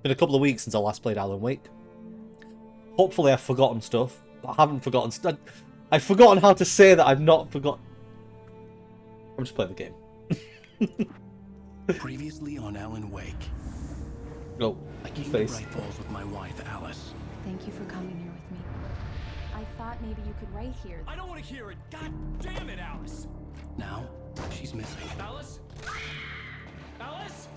Been a couple of weeks since I last played Alan Wake. Hopefully I've forgotten stuff. I haven't forgotten stuff. I've forgotten how to say that I've not forgotten. I'm just playing the game. Previously on Alan Wake. Oh, I came to face. Bright Falls with my wife, Alice. Thank you for coming here with me. I thought maybe you could write here. I don't want to hear it. God damn it, Alice. Now, she's missing. Alice? Alice?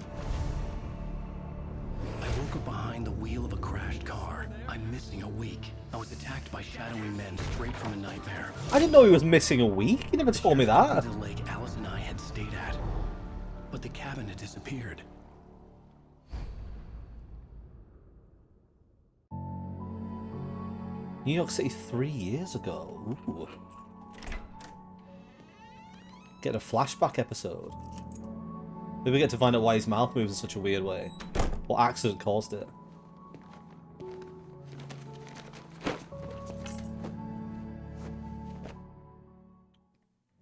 I woke up behind the wheel of a crashed car. I'm missing a week. I was attacked by shadowy men straight from a nightmare. I didn't know he was missing a week. He never told me that. The lake Alice and I had stayed at. But the cabin had disappeared. New York City 3 years ago. Ooh. Get a flashback episode. Maybe we get to find out why his mouth moves in such a weird way. What accident caused it?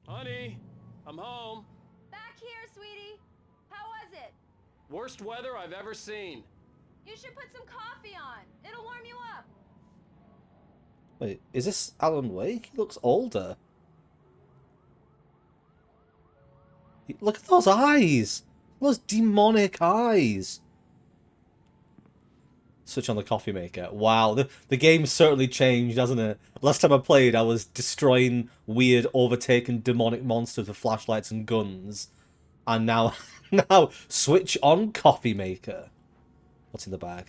Honey, I'm home. Back here, sweetie. How was it? Worst weather I've ever seen. You should put some coffee on. It'll warm you up. Wait, is this Alan Wake? He looks older. Look at those eyes! Those demonic eyes! Switch on the coffee maker. Wow, the game's certainly changed, hasn't it? Last time I played, I was destroying weird, overtaken demonic monsters with flashlights and guns. And now, switch on coffee maker. What's in the bag?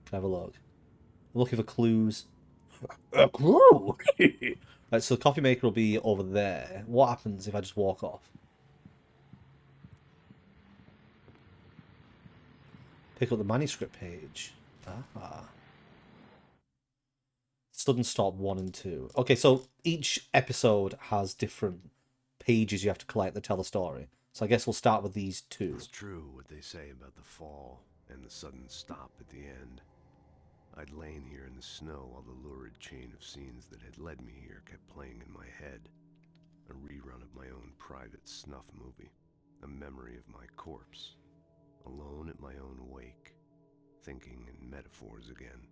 Can I have a look? I'm looking for clues. A clue! Right, so the coffee maker will be over there. What happens if I just walk off? Pick up the manuscript page. Ah. Sudden Stop 1 and 2. Okay, so each episode has different pages you have to collect that tell the story. So I guess we'll start with these two. It's true what they say about the fall and the sudden stop at the end. I'd lain here in the snow while the lurid chain of scenes that had led me here kept playing in my head. A rerun of my own private snuff movie. A memory of my corpse. Alone at my own wake. Thinking in metaphors again.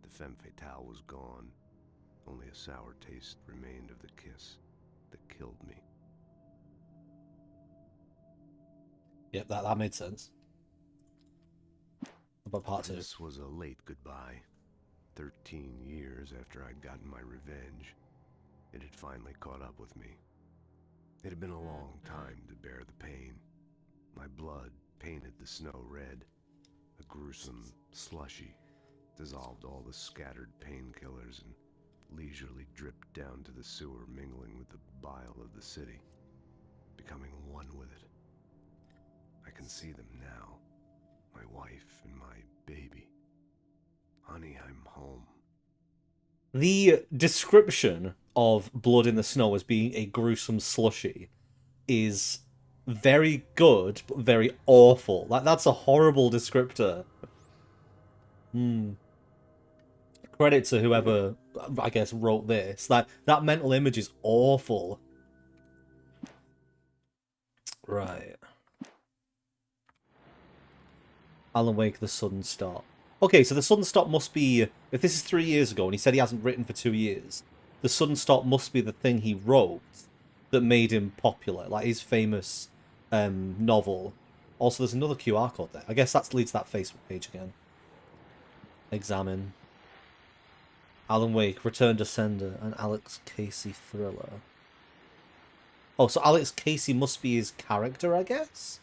The femme fatale was gone. Only a sour taste remained of the kiss that killed me. Yep, that made sense. What about part 2? This was a late goodbye. 13 years after I'd gotten my revenge, it had finally caught up with me. It had been a long time to bear the pain. My blood painted the snow red. A gruesome slushy dissolved all the scattered painkillers and leisurely dripped down to the sewer, mingling with the bile of the city, becoming one with it. I can see them now. My wife and my baby. Honey, I'm home. The description of blood in the snow as being a gruesome slushy is very good, but very awful. Like, that's a horrible descriptor. Credit to whoever, I guess, wrote this. That mental image is awful. Right. Alan Wake, The Sudden Stop. Okay, so The Sudden Stop must be... If this is 3 years ago and he said he hasn't written for 2 years, The Sudden Stop must be the thing he wrote that made him popular. Like his famous novel. Also, there's another QR code there. I guess that leads to that Facebook page again. Examine. Alan Wake, Return to Sender, and Alex Casey thriller. Oh, so Alex Casey must be his character, I guess?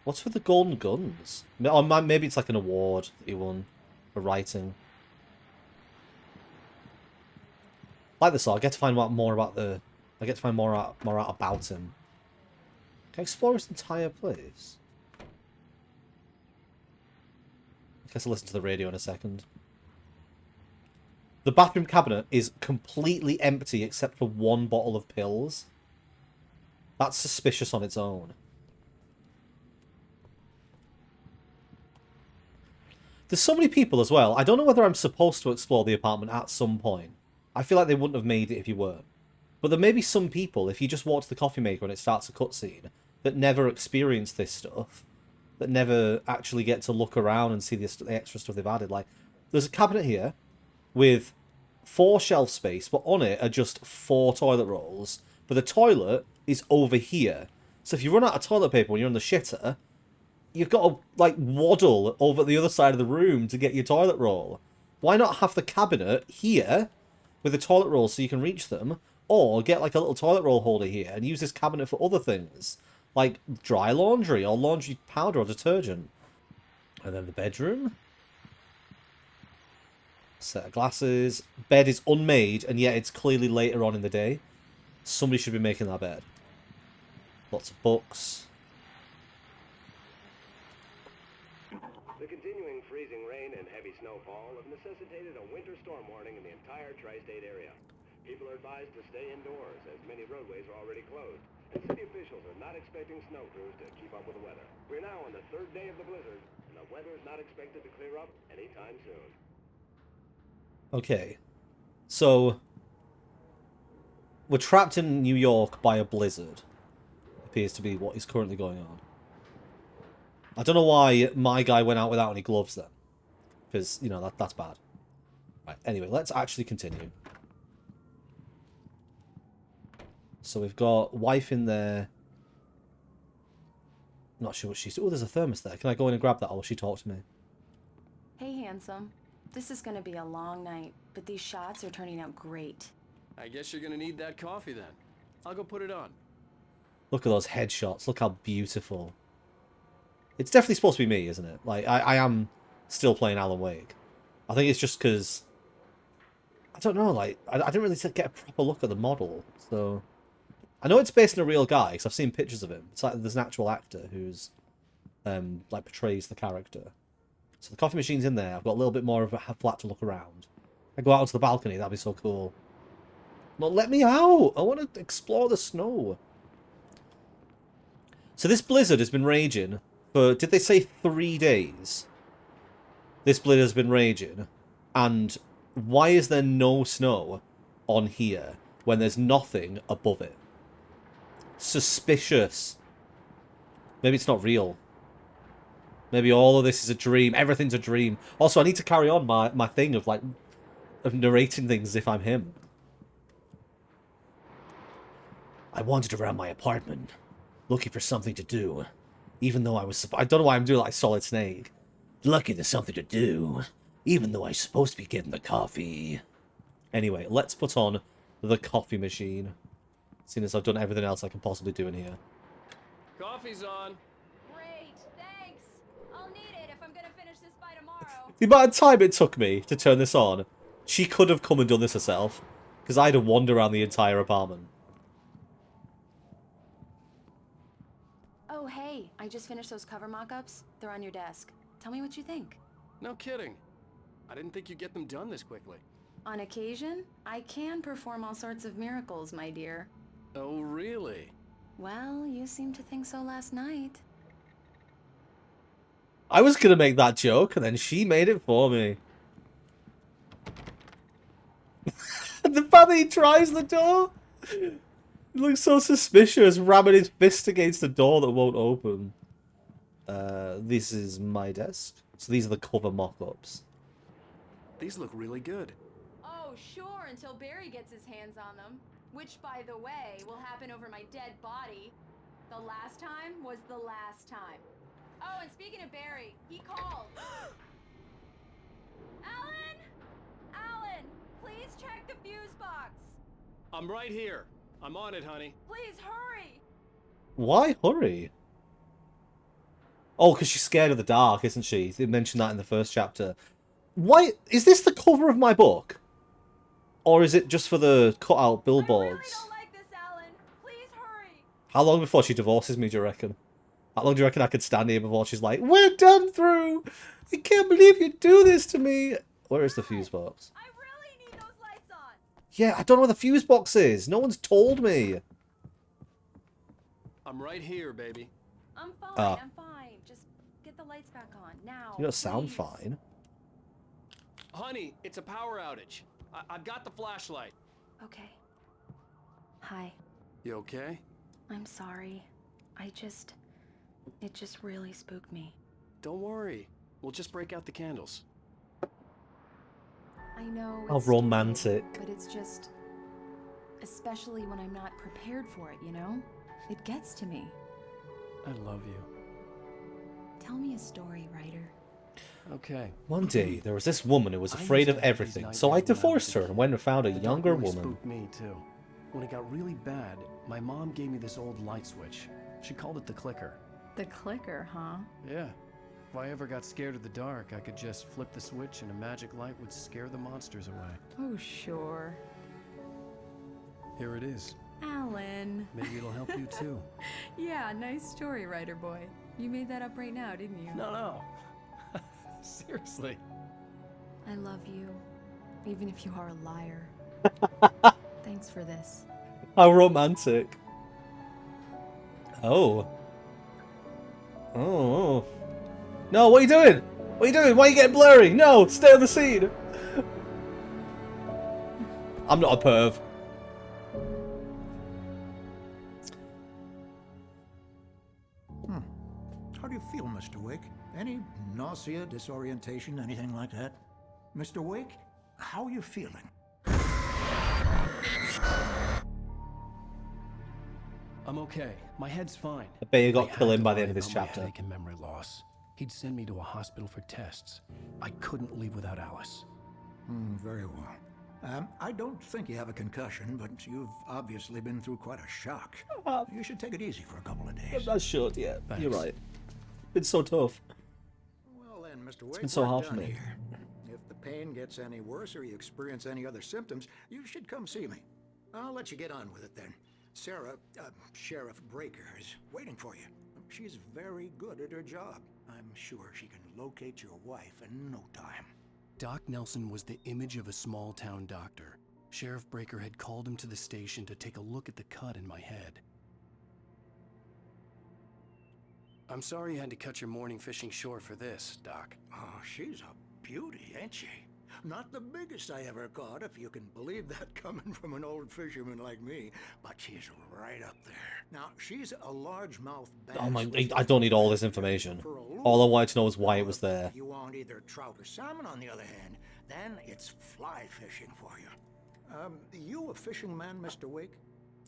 What's with the golden guns? Or maybe it's like an award that he won for writing. Like this, I get to find out more about the... I get to find more out about him. Can I explore this entire place? I guess I'll listen to the radio in a second. The bathroom cabinet is completely empty except for one bottle of pills. That's suspicious on its own. There's so many people as well. I don't know whether I'm supposed to explore the apartment at some point. I feel like they wouldn't have made it if you weren't. But there may be some people, if you just walk to the coffee maker and it starts a cutscene, that never experienced this stuff. that never actually get to look around and see the extra stuff they've added. Like, there's a cabinet here with 4 shelf space, but on it are just 4 toilet rolls. But the toilet is over here. So if you run out of toilet paper when you're on the shitter, you've got to, like, waddle over the other side of the room to get your toilet roll. Why not have the cabinet here with the toilet rolls so you can reach them? Or get, like, a little toilet roll holder here and use this cabinet for other things. Like dry laundry or laundry powder or detergent. And then the bedroom. Set of glasses. Bed is unmade, and yet it's clearly later on in the day. Somebody should be making that bed. Lots of books. The continuing freezing rain and heavy snowfall have necessitated a winter storm warning in the entire tri-state area. People are advised to stay indoors, as many roadways are already closed, and city officials are not expecting snow crews to keep up with the weather. We're now on the 3rd day of the blizzard, and the weather is not expected to clear up anytime soon. Okay. So, we're trapped in New York by a blizzard. Appears to be what is currently going on. I don't know why my guy went out without any gloves then. Because, you know, that's bad. Right, anyway, let's actually continue. So we've got wife in there. Not sure what she's... Oh, there's a thermos there. Can I go in and grab that, or will she talk to me? Hey, handsome. This is gonna be a long night, but these shots are turning out great. I guess you're gonna need that coffee then. I'll go put it on. Look at those headshots. Look how beautiful. It's definitely supposed to be me, isn't it? Like, I am still playing Alan Wake. I think it's just because... I don't know, like, I didn't really get a proper look at the model, so... I know it's based on a real guy, because I've seen pictures of him. It's like there's an actual actor who's, like, portrays the character. So the coffee machine's in there. I've got a little bit more of a flat to look around. I go out onto the balcony. That'd be so cool. No, let me out! I want to explore the snow. So this blizzard has been raging for, did they say 3 days? This blizzard has been raging. And why is there no snow on here when there's nothing above it? Suspicious. Maybe it's not real. Maybe all of this is a dream. Everything's a dream. Also, I need to carry on my thing of, like, of narrating things as if I'm him. I wandered around my apartment, looking for something to do. Even though I don't know why I'm doing like Solid Snake. Lucky there's something to do. Even though I'm supposed to be getting the coffee. Anyway, let's put on the coffee machine. Seeing as I've done everything else I can possibly do in here. Coffee's on. Great, thanks. I'll need it if I'm gonna finish this by tomorrow. The amount of time it took me to turn this on, she could have come and done this herself. Because I had to wander around the entire apartment. Oh, hey, I just finished those cover mock-ups. They're on your desk. Tell me what you think. No kidding. I didn't think you'd get them done this quickly. On occasion, I can perform all sorts of miracles, my dear. Oh, really? Well, you seemed to think so last night. I was going to make that joke, and then she made it for me. The fact that he tries the door! It looks so suspicious, ramming his fist against the door that won't open. This is my desk. So these are the cover mock-ups. These look really good. Oh, sure, until Barry gets his hands on them. Which, by the way, will happen over my dead body. The last time was the last time. Oh, and speaking of Barry, he called. Alan! Alan, please check the fuse box. I'm right here. I'm on it, honey. Please hurry. Why hurry? Oh, because she's scared of the dark, isn't she? They mentioned that in the first chapter. Why? Is this the cover of my book? Or is it just for the cutout billboards? I really don't like this, Alan. Please hurry. How long before she divorces me, do you reckon? How long do you reckon I could stand here before she's like, we're done through! I can't believe you do this to me! Where is the fuse box? I really need those lights on. Yeah, I don't know where the fuse box is. No one's told me. I'm right here, baby. I'm fine, Ah. I'm fine. Just get the lights back on, now. You don't sound please. fine. Honey, it's a power outage. I've got the flashlight. Okay. Hi. You okay? I'm sorry. It just really spooked me. Don't worry. We'll just break out the candles. I know How it's stupid, romantic. but it's just... especially when I'm not prepared for it, you know? It gets to me. I love you. Tell me a story, writer. Okay. One day, there was this woman who was I afraid used of to have everything, these so I nightmares when I was divorced a her and kid. went and found a The dark younger really woman. spooked me too. When it got really bad, my mom gave me this old light switch. She called it the clicker. The clicker, huh? Yeah. If I ever got scared of the dark, I could just flip the switch and a magic light would scare the monsters away. Oh, sure. Here it is. Alan. Maybe it'll help you too. Yeah, nice story, writer boy. You made that up right now, didn't you? No. Seriously. I love you, even if you are a liar. Thanks for this. How romantic. Oh. Oh. No, what are you doing? What are you doing? Why are you getting blurry? No, stay on the scene. I'm not a perv. How do you feel, Mr. Wake? Any nausea, disorientation, anything like that? Mr. Wake, how are you feeling? I'm okay. My head's fine. I bet you got I had killed to by the lie end of this about my chapter. headache and memory loss. He'd send me to a hospital for tests. I couldn't leave without Alice. Very well. I don't think you have a concussion, but you've obviously been through quite a shock. You should take it easy for a couple of days. That's short, yeah. You're Thanks. right. It's so tough. Well then, Mr. Wake, been so we're hard for done me. here. If the pain gets any worse or you experience any other symptoms, you should come see me. I'll let you get on with it then. Sarah, Sheriff Breaker, is waiting for you. She's very good at her job. I'm sure she can locate your wife in no time. Doc Nelson was the image of a small-town doctor. Sheriff Breaker had called him to the station to take a look at the cut in my head. I'm sorry you had to cut your morning fishing short for this, Doc. Oh, she's a beauty, ain't she? Not the biggest I ever caught, if you can believe that coming from an old fisherman like me, but she's right up there. Now, she's a largemouth bass. Oh my, I don't need all this information. All I wanted to know was why it was there. If you want either trout or salmon, on the other hand, then it's fly fishing for you. You a fishing man, Mr. Wake?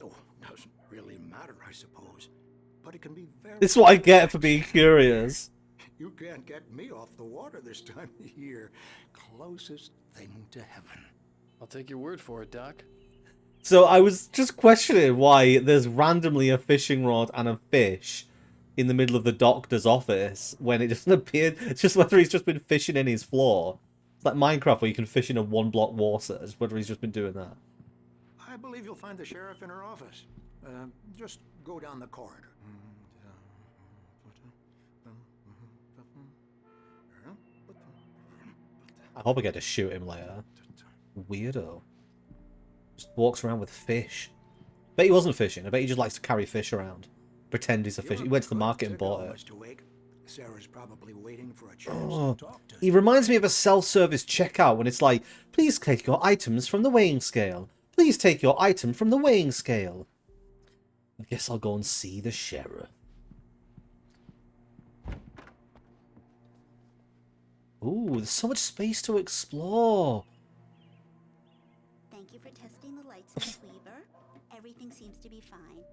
Oh, doesn't really matter, I suppose. But it can be very... This is what I get for being curious. You can't get me off the water this time of year. Closest thing to heaven. I'll take your word for it, Doc. So I was just questioning why there's randomly a fishing rod and a fish in the middle of the doctor's office when it doesn't appear. It's just whether he's just been fishing in his floor. It's like Minecraft where you can fish in a one-block water. It's whether he's just been doing that. I believe you'll find the sheriff in her office. Just go down the corridor. I hope I get to shoot him later. Weirdo. Just walks around with fish. Bet he wasn't fishing. I bet he just likes to carry fish around. Pretend he's a fish. He went to the market and bought it. Mr. Wake. Sarah's probably waiting for a chance Oh, to talk to he reminds me of a self-service checkout when it's like, please take your items from the weighing scale. Please take your item from the weighing scale. I guess I'll go and see the sheriff. Ooh, there's so much space to explore. Thank you for testing the lights, Miss Weaver. Everything seems to be fine.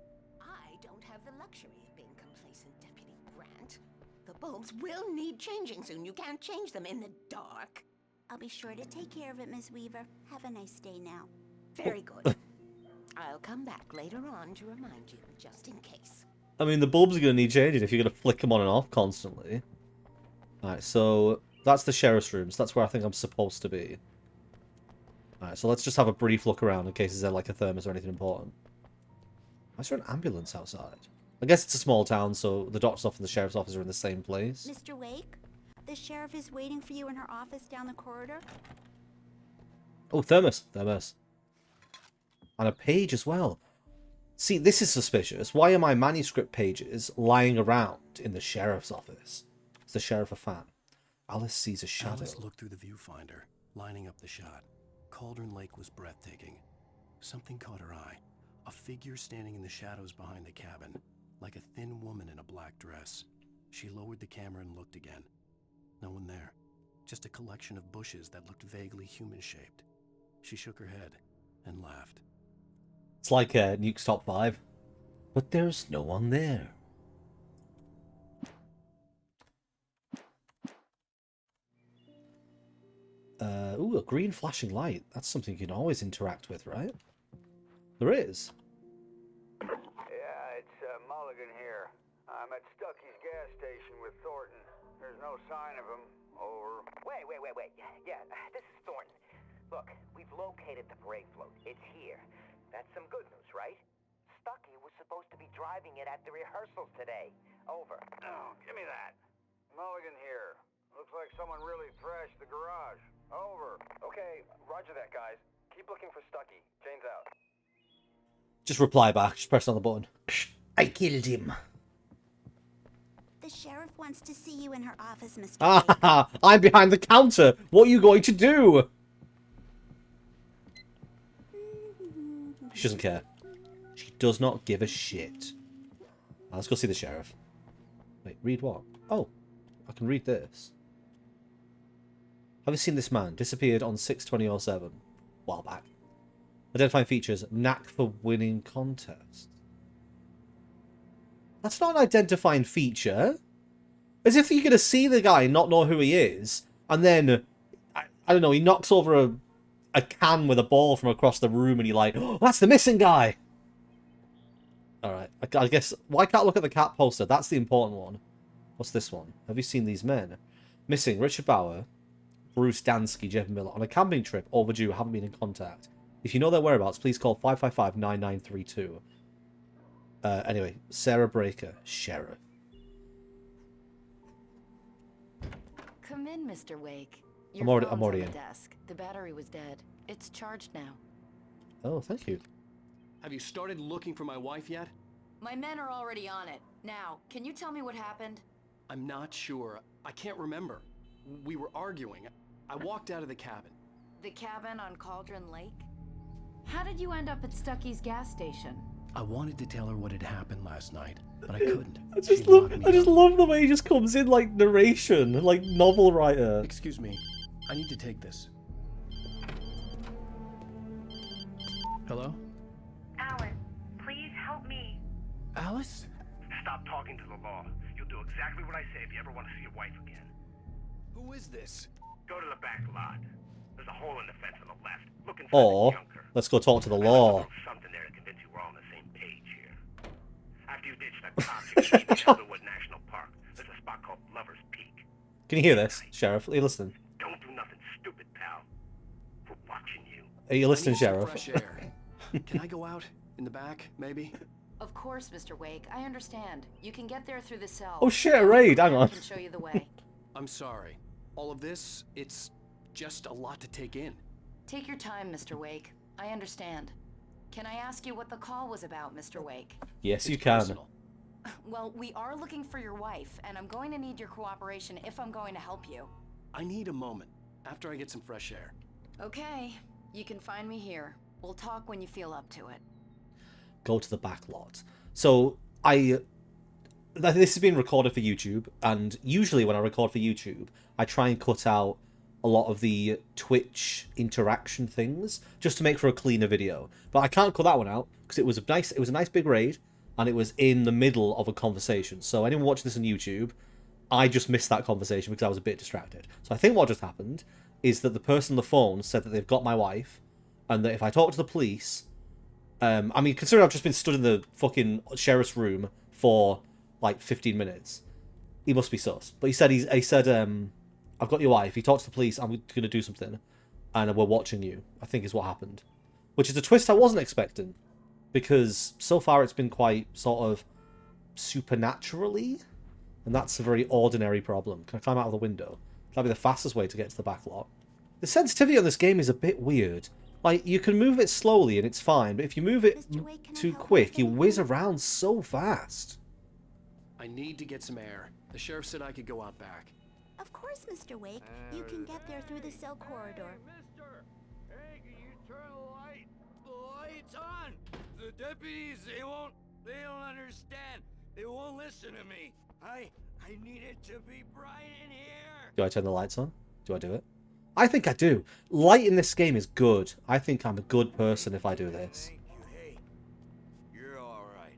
I don't have the luxury of being complacent, Deputy Grant. The bulbs will need changing soon. You can't change them in the dark. I'll be sure to take care of it, Miss Weaver. Have a nice day now. Very good. I'll come back later on to remind you, just in case. I mean, the bulbs are going to need changing if you're going to flick them on and off constantly. Alright, so that's the sheriff's rooms. That's where I think I'm supposed to be. Alright, so let's just have a brief look around in case there's like a thermos or anything important. Why is there an ambulance outside? I guess it's a small town, so the doctor's office and the sheriff's office are in the same place. Mr. Wake, the sheriff is waiting for you in her office down the corridor. Oh, thermos. Thermos. And a page as well. See, this is suspicious. Why are my manuscript pages lying around in the sheriff's office? Is the sheriff a fan? Alice sees a shadow. Alice looked through the viewfinder, lining up the shot. Cauldron Lake was breathtaking. Something caught her eye. A figure standing in the shadows behind the cabin, like a thin woman in a black dress. She lowered the camera and looked again. No one there. Just a collection of bushes that looked vaguely human-shaped. She shook her head and laughed. It's like Nuke's Top 5. But there's no one there. Ooh, a green flashing light. That's something you can always interact with, right? There is. Yeah, it's Mulligan here. I'm at Stucky's gas station with Thornton. There's no sign of him. Over. Wait. Yeah, this is Thornton. Look, we've located the brake float. It's here. That's some good news, right? Stucky was supposed to be driving it at the rehearsals today. Over. Oh, give me that. Mulligan here. Looks like someone really thrashed the garage. Over. Okay, roger that, guys. Keep looking for Stucky. Jane's out. Just reply back. Just press on the button. I killed him. The sheriff wants to see you in her office, Mr. Ah, I'm behind the counter. What are you going to do? She doesn't care. She does not give a shit. Let's go see the sheriff. Wait, read what? Oh, I can read this. Have you seen this man? Disappeared on 6/20/07. While back. Identifying features. Knack for winning contests. That's not an identifying feature. As if you're going to see the guy and not know who he is. And then, I don't know, he knocks over a can with a ball from across the room and you're like, oh, that's the missing guy. Alright, I guess, why can't I look at the cat poster? That's the important one. What's this one? Have you seen these men? Missing Richard Bauer, Bruce Dansky, Jeff Miller, on a camping trip, overdue, haven't been in contact. If you know their whereabouts, please call 555-9932. Anyway, Sarah Breaker, sheriff. Come in, Mr. Wake. I'm already on the in. desk. The battery was dead. It's charged now. Oh, thank you. Have you started looking for my wife yet? My men are already on it. Now, can you tell me what happened? I'm not sure. I can't remember. We were arguing. I walked out of the cabin. The cabin on Cauldron Lake? How did you end up at Stucky's gas station? I wanted to tell her what had happened last night, but I couldn't. I just love the way he just comes in like narration, like novel writer. Excuse me. I need to take this. Hello? Alice, please help me. Alice? Stop talking to the law. You'll do exactly what I say if you ever want to see your wife again. Who is this? Go to the back lot. There's a hole in the fence on the left. Look inside the junker. Let's go talk to the law. Something there to convince you we're all on the same page here. After you ditch that cop, you can meet me at Underwood National Park. There's a spot called Lover's Peak. Can you hear this, Sheriff? Are you listening? Don't do nothing stupid, pal. We're watching you. Are you listening, Sheriff? Fresh air. Can I go out? In the back, maybe? Of course, Mr. Wake. I understand. You can get there through the cell. Oh shit, a raid. Hang on. I can show you the way. I'm sorry. All of this, it's just a lot to take in. Take your time, Mr. Wake. I understand. Can I ask you what the call was about, Mr. Wake? Yes, you can. Personal. Well, we are looking for your wife, and I'm going to need your cooperation if I'm going to help you. I need a moment, after I get some fresh air. Okay. You can find me here. We'll talk when you feel up to it. Go to the back lot. So, this has been recorded for YouTube, and usually when I record for YouTube, I try and cut out a lot of the Twitch interaction things, just to make for a cleaner video. But I can't cut that one out, because it was a nice big raid, and it was in the middle of a conversation. So anyone watching this on YouTube, I just missed that conversation because I was a bit distracted. So I think what just happened is that the person on the phone said that they've got my wife, and that if I talk to the police, I mean, considering I've just been stood in the fucking sheriff's room for like 15 minutes, he must be sus. But he said I've got your wife. He talked to the police. I'm going to do something, and we're watching you. I think is what happened, which is a twist I wasn't expecting, because so far it's been quite sort of supernaturally, and that's a very ordinary problem. Can I climb out of the window? That'd be the fastest way to get to the back lot. The sensitivity on this game is a bit weird. Like, you can move it slowly and it's fine, but if you move it too quick, you whiz around so fast. I need to get some air. The sheriff said I could go out back. Of course, Mr. Wake. You can get there through the cell corridor. Mister! Hey, can you turn the light? The light's on! The deputies, they don't understand. They won't listen to me. I I need it to be bright in here. Do I turn the lights on? Do I do it? I think I do. Light in this game is good. I think I'm a good person if I do this. Thank you. Hey, you're all right.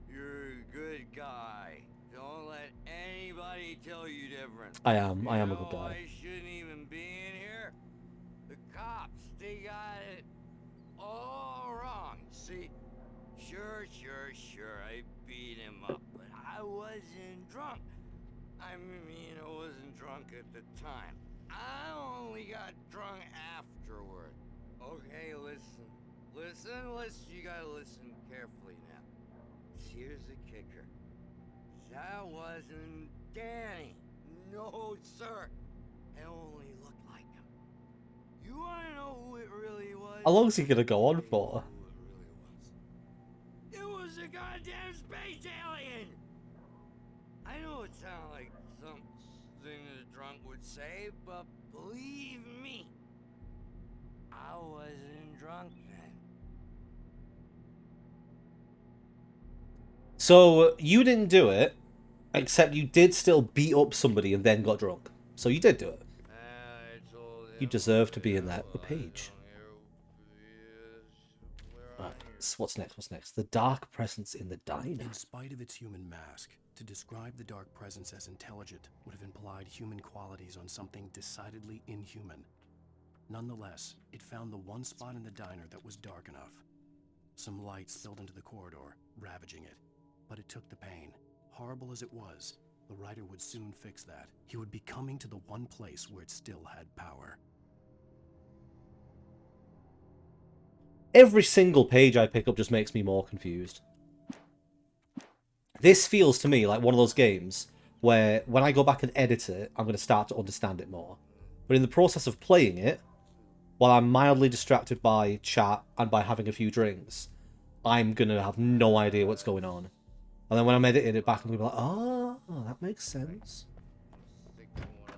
You're a good guy. Don't let anybody tell you different. I am a good guy. I shouldn't even be in here. The cops, they got it all wrong. See, sure, I beat him up, but I wasn't drunk. I mean, I wasn't drunk at the time. I only got drunk afterward. Okay, listen. You gotta listen carefully now. Here's the kicker. That wasn't Danny. No, sir. It only looked like him. You wanna know who it really was? How long is he gonna go on for? It was a goddamn space alien! I know it sounds like something a drunk would say, but believe me, I wasn't drunk then. So, you didn't do it, except you did still beat up somebody and then got drunk. So you did do it. You deserve to be in that page. Right, so what's next? The dark presence in the diner. In spite of its human mask, to describe the dark presence as intelligent would have implied human qualities on something decidedly inhuman. Nonetheless, it found the one spot in the diner that was dark enough. Some light spilled into the corridor, ravaging it. But it took the pain. Horrible as it was, the writer would soon fix that. He would be coming to the one place where it still had power. Every single page I pick up just makes me more confused. This feels to me like one of those games where when I go back and edit it, I'm going to start to understand it more. But in the process of playing it, while I'm mildly distracted by chat and by having a few drinks, I'm going to have no idea what's going on. And then when I'm editing it back, I'm going to be like, oh, that makes sense.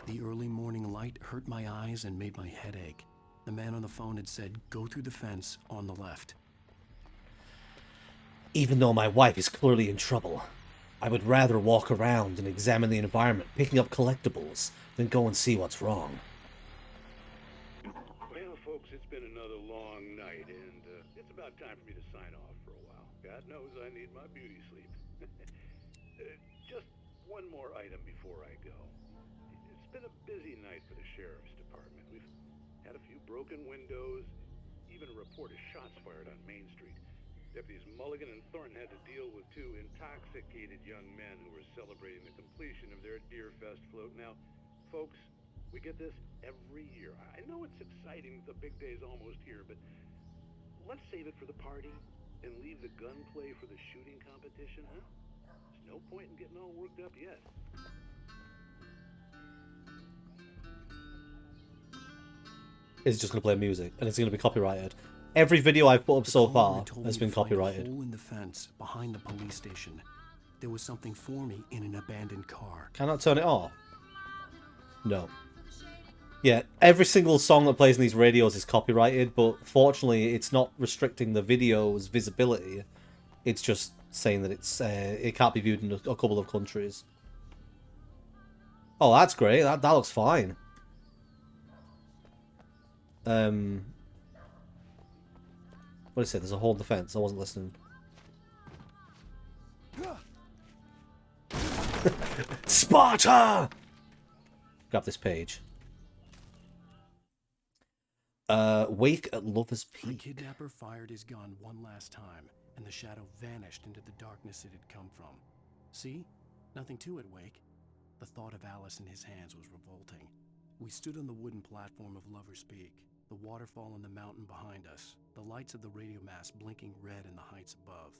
The early morning light hurt my eyes and made my head ache. The man on the phone had said, go through the fence on the left. Even though my wife is clearly in trouble, I would rather walk around and examine the environment, picking up collectibles, than go and see what's wrong. Well, folks, it's been another long night, and it's about time for me to sign off for a while. God knows I need my beauty sleep. Just one more item before I go. It's been a busy night for the sheriff's department. We've had a few broken windows, even a report of shots fired on Main Street. Deputies Mulligan and Thornton had to deal with two intoxicated young men who were celebrating the completion of their Deerfest float. Now, folks, we get this every year. I know it's exciting that the big day's almost here, but let's save it for the party and leave the gunplay for the shooting competition, huh? There's no point in getting all worked up yet. It's just going to play music, and it's going to be copyrighted. Every video I've put up so far has been copyrighted. A hole in the fence behind the police station. There was something for me in an abandoned car. Can I turn it off? No. Yeah, every single song that plays in these radios is copyrighted, but fortunately it's not restricting the video's visibility. It's just saying that it can't be viewed in a couple of countries. Oh, that's great. That looks fine. What did it say? There's a hole in the fence. I wasn't listening. Sparta! Grab this page. Wake at Lover's Peak. The kidnapper fired his gun one last time, and the shadow vanished into the darkness it had come from. See? Nothing to it, Wake. The thought of Alice in his hands was revolting. We stood on the wooden platform of Lover's Peak, the waterfall in the mountain behind us, the lights of the radio mast blinking red in the heights above.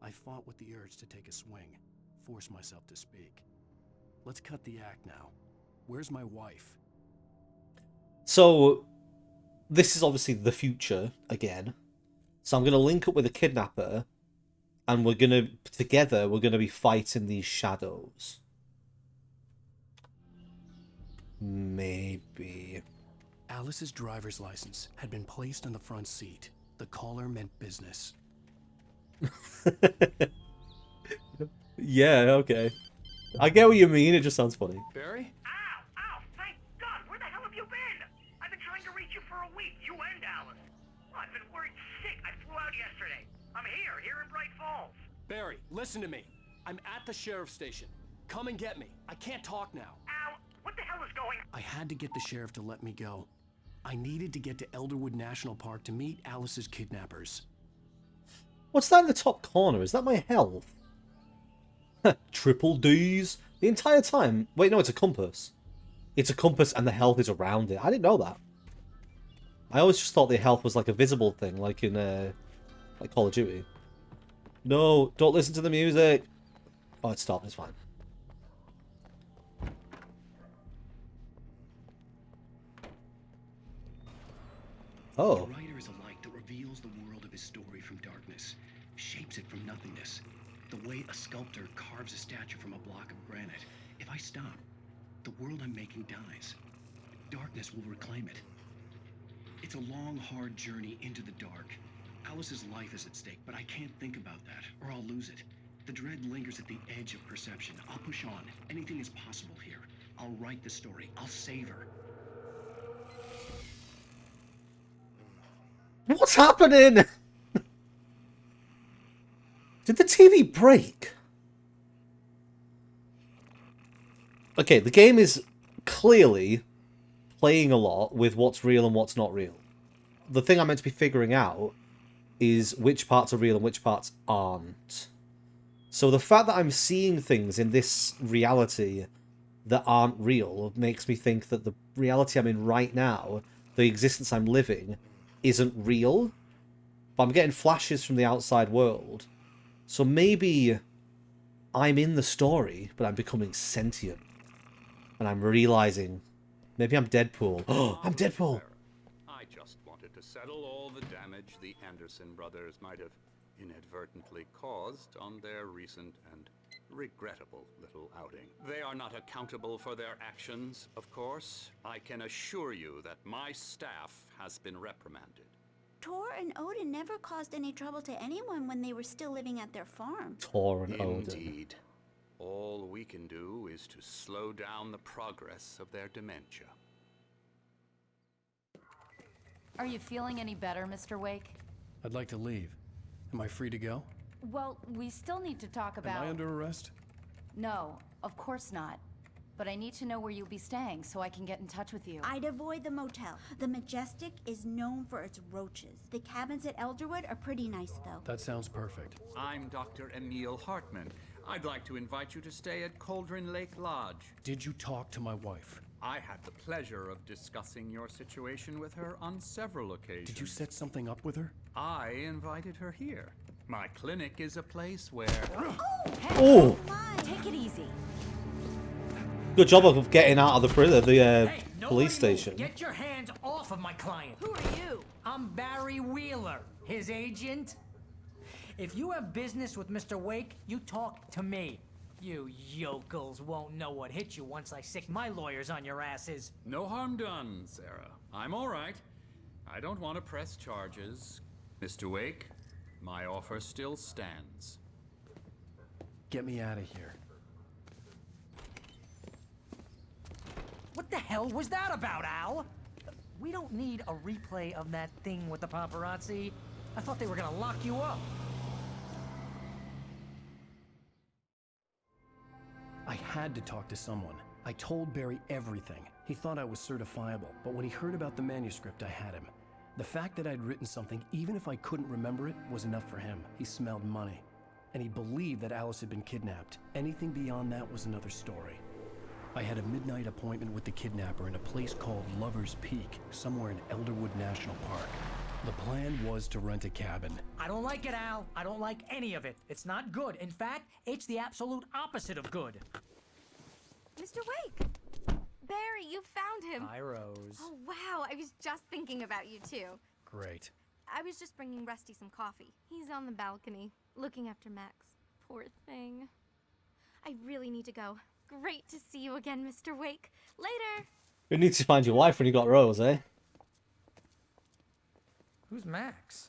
I fought with the urge to take a swing, force myself to speak. Let's cut the act now. Where's my wife? So, this is obviously the future again. So I'm going to link up with a kidnapper, and we're going to be fighting these shadows. Maybe. Alice's driver's license had been placed on the front seat. The caller meant business. Yeah, okay. I get what you mean, it just sounds funny. Barry? Ow! Ow! Thank God! Where the hell have you been? I've been trying to reach you for a week, you and Alice. I've been worried sick. I flew out yesterday. I'm here in Bright Falls. Barry, listen to me. I'm at the sheriff's station. Come and get me. I can't talk now. Al, what the hell is going on? I had to get the sheriff to let me go. I needed to get to Elderwood National Park to meet Alice's kidnappers. What's that in the top corner? Is that my health? Triple D's? The entire time? Wait, no, it's a compass. It's a compass and the health is around it. I didn't know that. I always just thought the health was like a visible thing, like in like Call of Duty. No, don't listen to the music. Oh, it stopped. It's fine. Oh. A writer is a light that reveals the world of his story from darkness, shapes it from nothingness. The way a sculptor carves a statue from a block of granite. If I stop, the world I'm making dies. Darkness will reclaim it. It's a long, hard journey into the dark. Alice's life is at stake, but I can't think about that, or I'll lose it. The dread lingers at the edge of perception. I'll push on. Anything is possible here. I'll write the story. I'll save her. What's happening? Did the TV break? Okay, the game is clearly playing a lot with what's real and what's not real. The thing I'm meant to be figuring out is which parts are real and which parts aren't. So the fact that I'm seeing things in this reality that aren't real makes me think that the reality I'm in right now, the existence I'm living, isn't real. But I'm getting flashes from the outside world. So maybe I'm in the story, but I'm becoming sentient. And I'm realizing maybe I'm Deadpool. Oh, I'm Deadpool! I just wanted to settle all the damage the Anderson brothers might have inadvertently caused on their recent and regrettable little outing. They are not accountable for their actions, of course. I can assure you that my staff has been reprimanded. Tor and Odin never caused any trouble to anyone when they were still living at their farm. Tor and Odin. Indeed. All we can do is to slow down the progress of their dementia. Are you feeling any better, Mr. Wake? I'd like to leave. Am I free to go? Well, we still need to talk about... Am I under arrest? No, of course not. But I need to know where you'll be staying so I can get in touch with you. I'd avoid the motel. The Majestic is known for its roaches. The cabins at Elderwood are pretty nice, though. That sounds perfect. I'm Dr. Emil Hartman. I'd like to invite you to stay at Cauldron Lake Lodge. Did you talk to my wife? I had the pleasure of discussing your situation with her on several occasions. Did you set something up with her? I invited her here. My clinic is a place where... Oh! Take it easy. Good job of getting out of the police station. Get your hands off of my client. Who are you? I'm Barry Wheeler, his agent. If you have business with Mr. Wake, you talk to me. You yokels won't know what hit you once I sick my lawyers on your asses. No harm done, Sarah. I'm all right. I don't want to press charges. Mr. Wake, my offer still stands. Get me out of here. What the hell was that about, Al? We don't need a replay of that thing with the paparazzi. I thought they were gonna lock you up. I had to talk to someone. I told Barry everything. He thought I was certifiable, but when he heard about the manuscript, I had him. The fact that I'd written something, even if I couldn't remember it, was enough for him. He smelled money. And he believed that Alice had been kidnapped. Anything beyond that was another story. I had a midnight appointment with the kidnapper in a place called Lover's Peak, somewhere in Elderwood National Park. The plan was to rent a cabin. I don't like it, Al. I don't like any of it. It's not good. In fact, it's the absolute opposite of good. Mr. Wake! Barry, you found him. Hi, Rose. Oh, wow. I was just thinking about you, too. Great. I was just bringing Rusty some coffee. He's on the balcony, looking after Max. Poor thing. I really need to go. Great to see you again, Mr. Wake. Later! You need to find your wife when you got Rose, eh? Who's Max?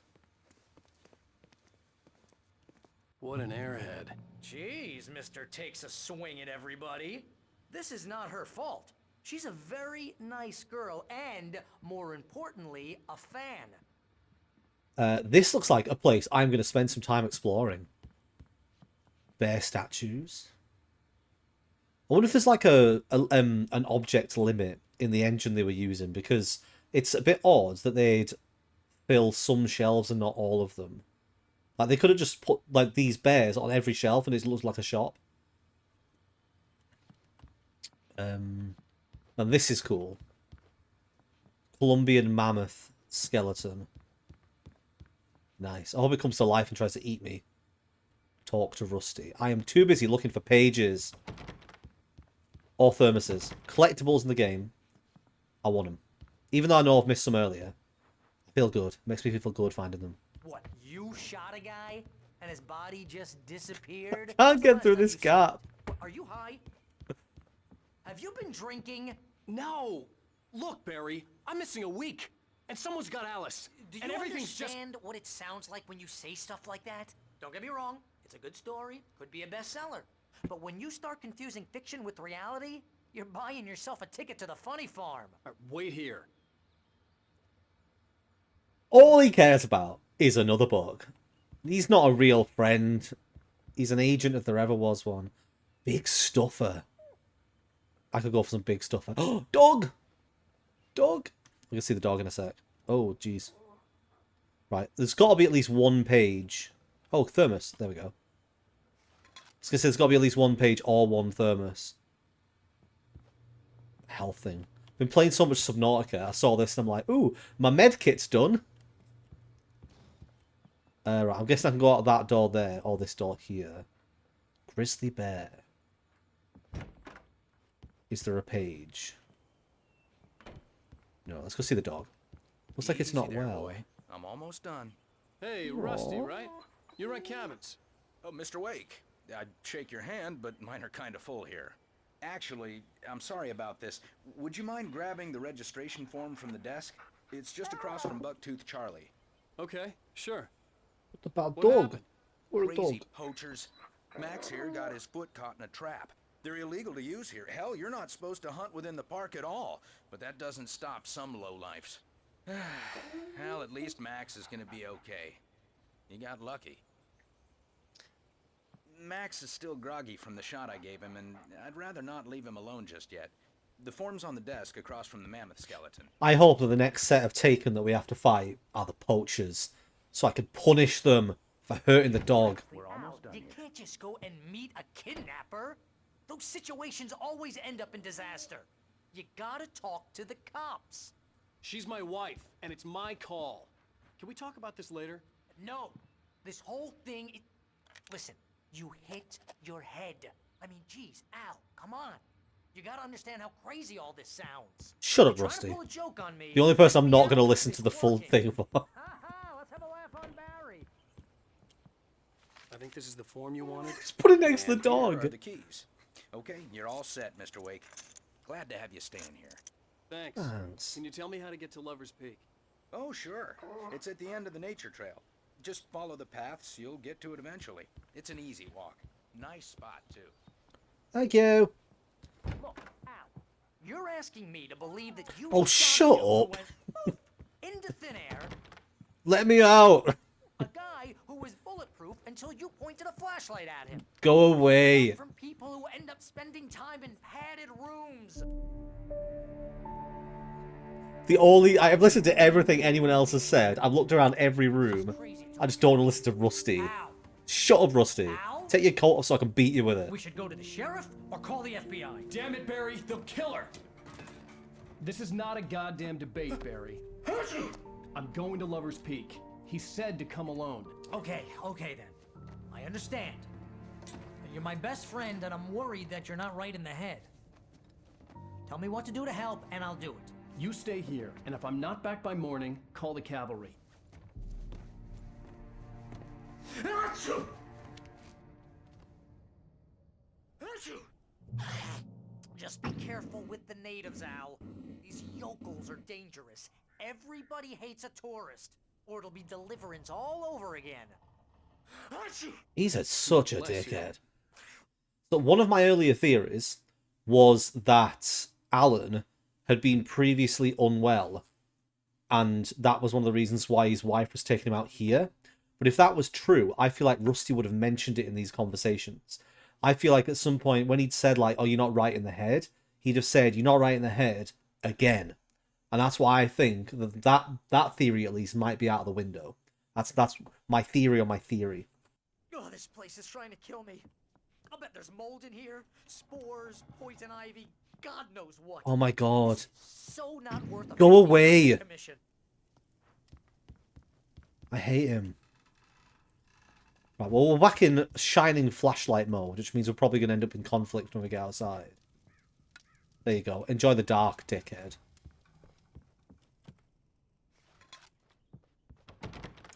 What an airhead. Jeez, Mr. Takes a swing at everybody. This is not her fault. She's a very nice girl and, more importantly, a fan. This looks like a place I'm going to spend some time exploring. Bear statues. I wonder if there's like an object limit in the engine they were using, because it's a bit odd that they'd fill some shelves and not all of them. Like, they could have just put like these bears on every shelf and it looks like a shop. And this is cool. Colombian mammoth skeleton. Nice. I hope it comes to life and tries to eat me. Talk to Rusty. I am too busy looking for pages. Or thermoses. Collectibles in the game. I want them. Even though I know I've missed some earlier. I feel good. Makes me feel good finding them. What, you shot a guy and his body just disappeared? Can't get through this gap. Are you high? Have you been drinking? No! Look, Barry, I'm missing a week, and someone's got Alice. Do and you everything's understand what it sounds like when you say stuff like that? Don't get me wrong, it's a good story, could be a bestseller. But when you start confusing fiction with reality, you're buying yourself a ticket to the funny farm. Wait here. All he cares about is another book. He's not a real friend. He's an agent if there ever was one. Big stuffer. I could go for some big stuffer. Oh, dog! Dog! We can see the dog in a sec. Oh, jeez. Right, there's got to be at least one page. Oh, thermos. There we go. I was going to say there's got to be at least one page or one thermos. Health thing. Been playing so much Subnautica. I saw this and I'm like, ooh, my med kit's done. Right, I'm guessing I can go out of that door there, or this door here. Grizzly bear. Is there a page? No, let's go see the dog. Looks like it's not well. Boy. I'm almost done. Hey, Rusty, right? You rent cabins. Oh, Mr. Wake. I'd shake your hand, but mine are kind of full here. Actually, I'm sorry about this. Would you mind grabbing the registration form from the desk? It's just across from Bucktooth Charlie. Okay, sure. What about What dog? happened? Or a Crazy dog? poachers. Max here got his foot caught in a trap. They're illegal to use here. Hell, you're not supposed to hunt within the park at all. But that doesn't stop some lowlifes. Hell, at least Max is gonna be okay. He got lucky. Max is still groggy from the shot I gave him, and I'd rather not leave him alone just yet. The form's on the desk across from the mammoth skeleton. I hope that the next set of Taken that we have to fight are the poachers, so I can punish them for hurting the dog. You can't just go and meet a kidnapper. Those situations always end up in disaster. You gotta talk to the cops. She's my wife, and it's my call. Can we talk about this later? No, this whole thing. Listen, you hit your head. I mean, geez, Al, come on. You gotta understand how crazy all this sounds. Shut up, You're trying to Rusty. pull a joke on me. The only person I'm not going to listen to the full thing for. Let's have a laugh on Barry. I think this is the form you wanted. Just put it next to the And here dog. are the keys. Okay, you're all set, Mr. Wake. Glad to have you staying here. Thanks. Thanks. Can you tell me how to get to Lover's Peak? Oh, sure. It's at the end of the nature trail. Just follow the paths, you'll get to it eventually. It's an easy walk. Nice spot, too. Thank you. Look, Al, you're asking me to believe that you. Oh, shut up. Went into thin air. Let me out. A guy who was bulletproof until you pointed a flashlight at him. Go away. From people who end up spending time in padded rooms. I've listened to everything anyone else has said. I've looked around every room. I just don't want to listen to Rusty. Shut up, Rusty. Take your coat off so I can beat you with it. We should go to the sheriff or call the FBI. Damn it, Barry, they'll kill her! This is not a goddamn debate, Barry. I'm going to Lover's Peak. He said to come alone. Okay then. I understand. You're my best friend and I'm worried that you're not right in the head. Tell me what to do to help and I'll do it. You stay here, and if I'm not back by morning, call the cavalry. Just be careful with the natives, Al. These yokels are dangerous. Everybody hates a tourist, or it'll be deliverance all over again. He's such a Bless you. dickhead. So one of my earlier theories was that Alan had been previously unwell, and that was one of the reasons why his wife was taking him out here. But if that was true, I feel like Rusty would have mentioned it in these conversations. I feel like at some point when he'd said, like, oh, you're not right in the head, he'd have said, you're not right in the head again. And that's why I think that theory, at least, might be out of the window. That's my theory on my theory. Oh, this place is trying to kill me. I'll bet there's mold in here, spores, poison ivy, God knows what. Oh my god. So not worth a Go away. commission. I hate him. Right, well, we're back in shining flashlight mode, which means we're probably going to end up in conflict when we get outside. There you go. Enjoy the dark, dickhead.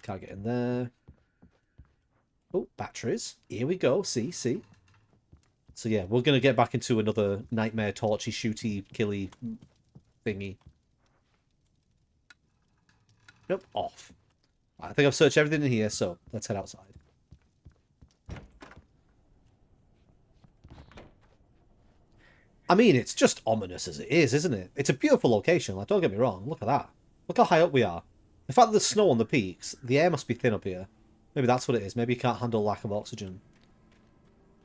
Can't get in there. Oh, batteries. Here we go. See. So yeah, we're going to get back into another nightmare, torchy, shooty, killy thingy. Nope, off. I think I've searched everything in here, so let's head outside. I mean, it's just ominous as it is, isn't it? It's a beautiful location, like, don't get me wrong. Look at that. Look how high up we are. The fact that there's snow on the peaks, the air must be thin up here. Maybe that's what it is. Maybe you can't handle lack of oxygen.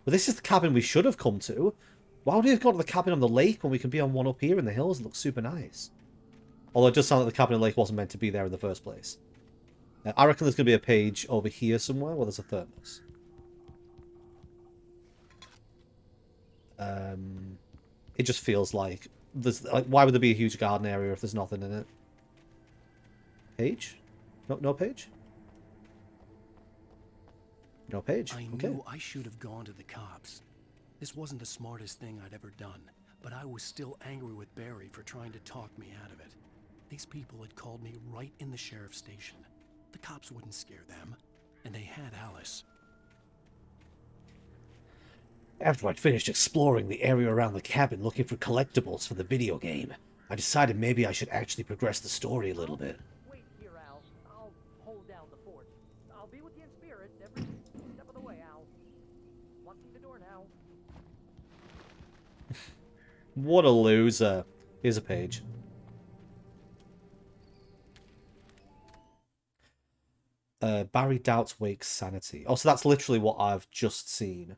But this is the cabin we should have come to. Why would we have gone to the cabin on the lake when we can be on one up here in the hills? It looks super nice. Although it does sound like the cabin on the lake wasn't meant to be there in the first place. I reckon there's going to be a page over here somewhere where there's a thermos. It just feels like there's like, why would there be a huge garden area if there's nothing in it? Page? No page? No page. I Okay. knew I should have gone to the cops. This wasn't the smartest thing I'd ever done, but I was still angry with Barry for trying to talk me out of it. These people had called me right in the sheriff's station. The cops wouldn't scare them, and they had Alice. After I'd finished exploring the area around the cabin looking for collectibles for the video game, I decided maybe I should actually progress the story a little bit. Wait here, Al. I'll hold down the fort. I'll be with you in spirit every step of the way, Al. Walk through the door now. What a loser. Here's a page. Barry doubts Wake's sanity. Oh, so that's literally what I've just seen.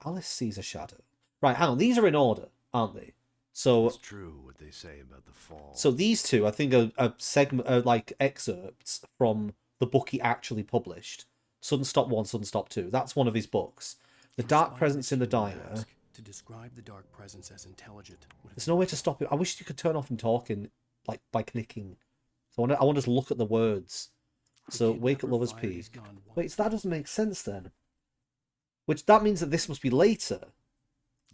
Alice sees a shadow. Right, hang on. These are in order, aren't they? So it's true what they say about the fall. So these two, I think, are segment, like excerpts from the book he actually published. Sudden Stop 1, Sudden Stop 2. That's one of his books. The Dark Presence in the Diner. To describe the dark presence as intelligent. There's no way to stop it. I wish you could turn off and talking, like, by clicking. So I want to just look at the words. So, Wake at Lover's Peak. Wait, so that doesn't make sense then. Which, that means that this must be later.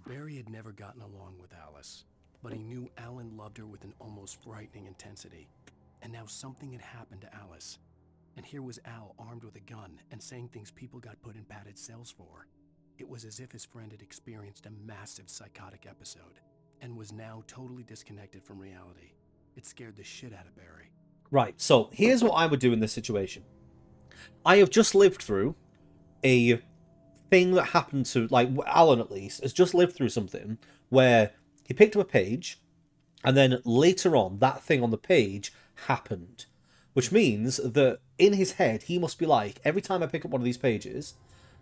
Barry had never gotten along with Alice, but he knew Alan loved her with an almost frightening intensity. And now something had happened to Alice. And here was Al armed with a gun and saying things people got put in padded cells for. It was as if his friend had experienced a massive psychotic episode and was now totally disconnected from reality. It scared the shit out of Barry. Right, so here's what I would do in this situation. I have just lived through a thing that happened to, like, Alan at least, has just lived through something where he picked up a page, and then later on, that thing on the page happened. Which means that in his head, he must be like, every time I pick up one of these pages,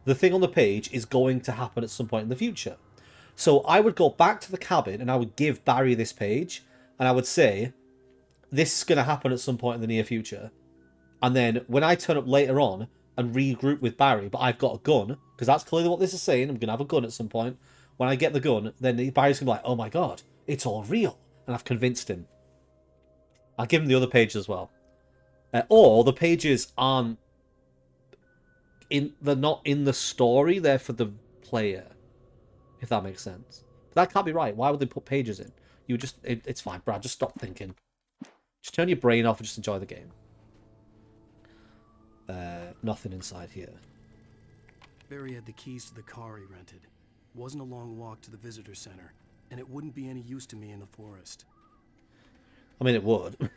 the thing on the page is going to happen at some point in the future. So I would go back to the cabin, and I would give Barry this page, and I would say, this is going to happen at some point in the near future. And then when I turn up later on and regroup with Barry, but I've got a gun, because that's clearly what this is saying, I'm going to have a gun at some point. When I get the gun, then Barry's going to be like, oh my god, it's all real. And I've convinced him. I'll give him the other page as well. Or the pages aren't they're not in the story, they're for the player. If that makes sense. But that can't be right. Why would they put pages in? You just it's fine, Brad, just stop thinking. Just turn your brain off and just enjoy the game. Nothing inside here. Barry had the keys to the car he rented. Wasn't a long walk to the visitor center, and it wouldn't be any use to me in the forest. I mean, it would.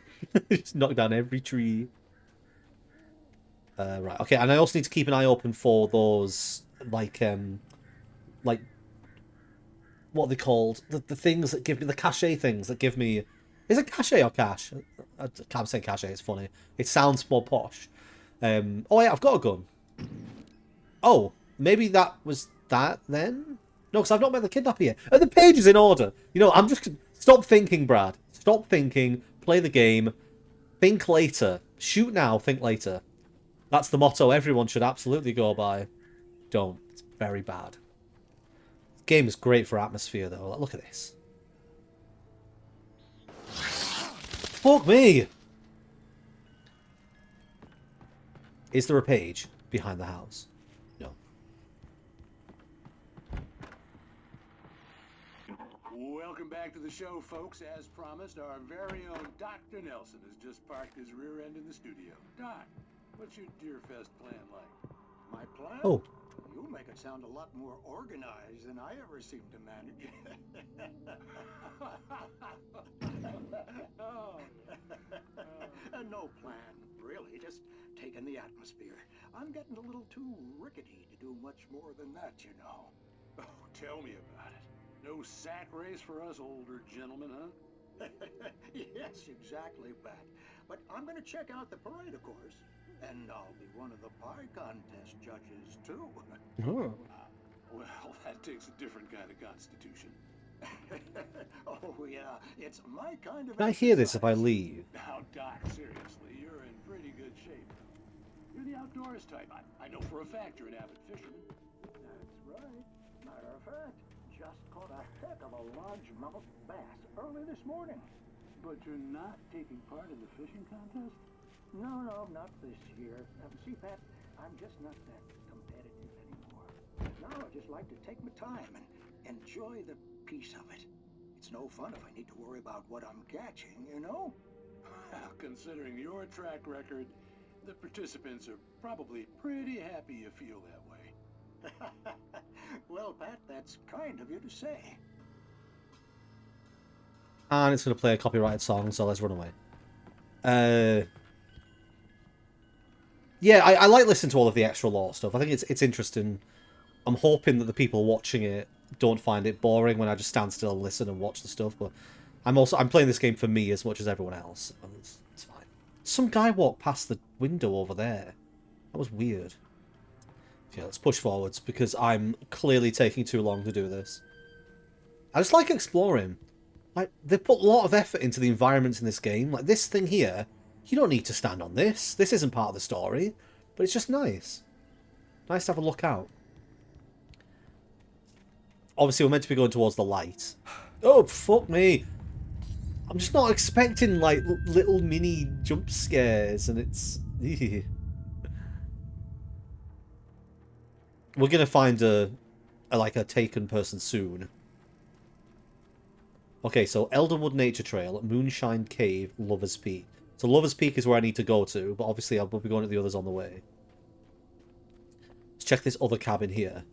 Just knock down every tree. Right, okay, and I also need to keep an eye open for those, like what are they called? The things that give me, the cachet things that give me... Is it cachet or cash? I can't say cachet, it's funny. It sounds more posh. Oh yeah, I've got a gun. Oh, maybe that was that then? No, because I've not met the kidnapper yet. Are the pages in order? You know, I'm just... Stop thinking, Brad. Stop thinking. Play the game. Think later. Shoot now, think later. That's the motto everyone should absolutely go by. Don't. It's very bad. This game is great for atmosphere, though. Look at this. Fuck me! Is there a page behind the house? No. Welcome back to the show, folks. As promised, our very own Dr. Nelson has just parked his rear end in the studio. Doc, what's your Deerfest plan like? My plan? Oh. You make it sound a lot more organized than I ever seem to manage. No plan, really. Just taking the atmosphere. I'm getting a little too rickety to do much more than that, you know. Oh, tell me about it. No sack race for us older gentlemen, huh? Yes, exactly, Pat. But I'm going to check out the parade, of course. And I'll be one of the pie contest judges, too. Oh. Well, that takes a different kind of constitution. Oh, yeah. It's my kind of... Can I hear this if I leave? Now, Doc, seriously, you're in pretty good shape. You're the outdoors type. I know for a fact you're an avid fisherman. That's right. Matter of fact, just caught a heck of a largemouth bass early this morning. But you're not taking part in the fishing contest? No, not this year. See, Pat, I'm just not that competitive anymore. Now I just like to take my time and enjoy the peace of it. It's no fun if I need to worry about what I'm catching, you know? Well, considering your track record, the participants are probably pretty happy you feel that way. Well, Pat, that's kind of you to say. And it's going to play a copyrighted song, so let's run away. Yeah, I like listening to all of the extra lore stuff. I think it's interesting. I'm hoping that the people watching it don't find it boring when I just stand still and listen and watch the stuff, but I'm playing this game for me as much as everyone else. It's fine. Some guy walked past the window over there. That was weird. Okay, let's push forwards because I'm clearly taking too long to do this. I just like exploring. Like, they put a lot of effort into the environments in this game. Like, this thing here, you don't need to stand on this. This isn't part of the story. But it's just nice. Nice to have a look out. Obviously, we're meant to be going towards the light. Oh, fuck me. I'm just not expecting, like, little mini jump scares, and it's... We're going to find a taken person soon. Okay, so Elderwood Nature Trail, Moonshine Cave, Lover's Peak. So Lover's Peak is where I need to go to, but obviously I'll be going to the others on the way. Let's check this other cabin here.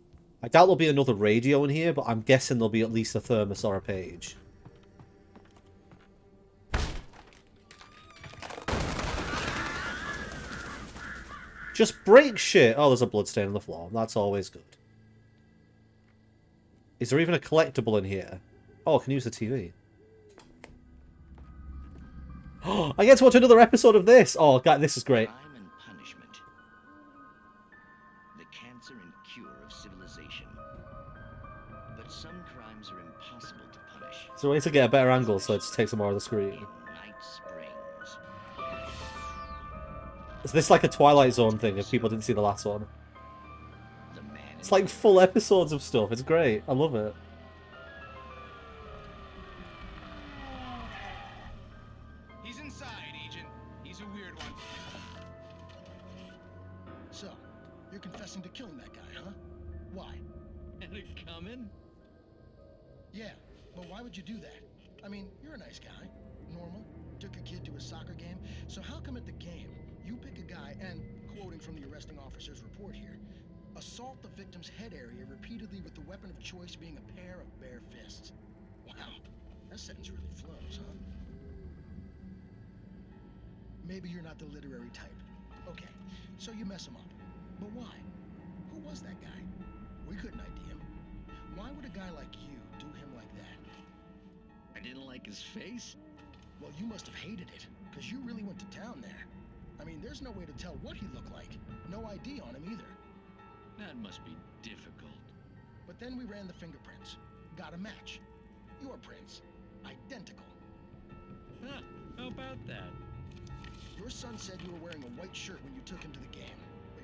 I doubt there'll be another radio in here, but I'm guessing there'll be at least a thermos or a page. Just break shit! Oh, there's a bloodstain on the floor. That's always good. Is there even a collectible in here? Oh, I can use the TV. Oh, I get to watch another episode of this! Oh, God, this is great. Crime and punishment. The cancer and cure of civilization. But some crimes are impossible to punish. Is there a way to get a better angle so it just takes some more of the screen? Night Springs. Is this like a Twilight Zone thing if people didn't see the last one? It's like full episodes of stuff. It's great. I love it. He's inside, Agent. He's a weird one. So, you're confessing to killing that guy, huh? Why? And it coming? Yeah, but why would you do that? I mean, you're a nice guy. Normal. Took a kid to a soccer game. So how come at the game, you pick a guy and, quoting from the arresting officer's report here, assault the victim's head area repeatedly with the weapon of choice being a pair of bare fists? Wow, that sentence really flows, huh? Maybe you're not the literary type. Okay, so you mess him up. But why? Who was that guy? We couldn't ID him. Why would a guy like you do him his face? Well, you must have hated it, because you really went to town there. I mean, there's no way to tell what he looked like. No ID on him either. That must be difficult. But then we ran the fingerprints. Got a match. Your prints. Identical. Huh, how about that? Your son said you were wearing a white shirt when you took him to the game.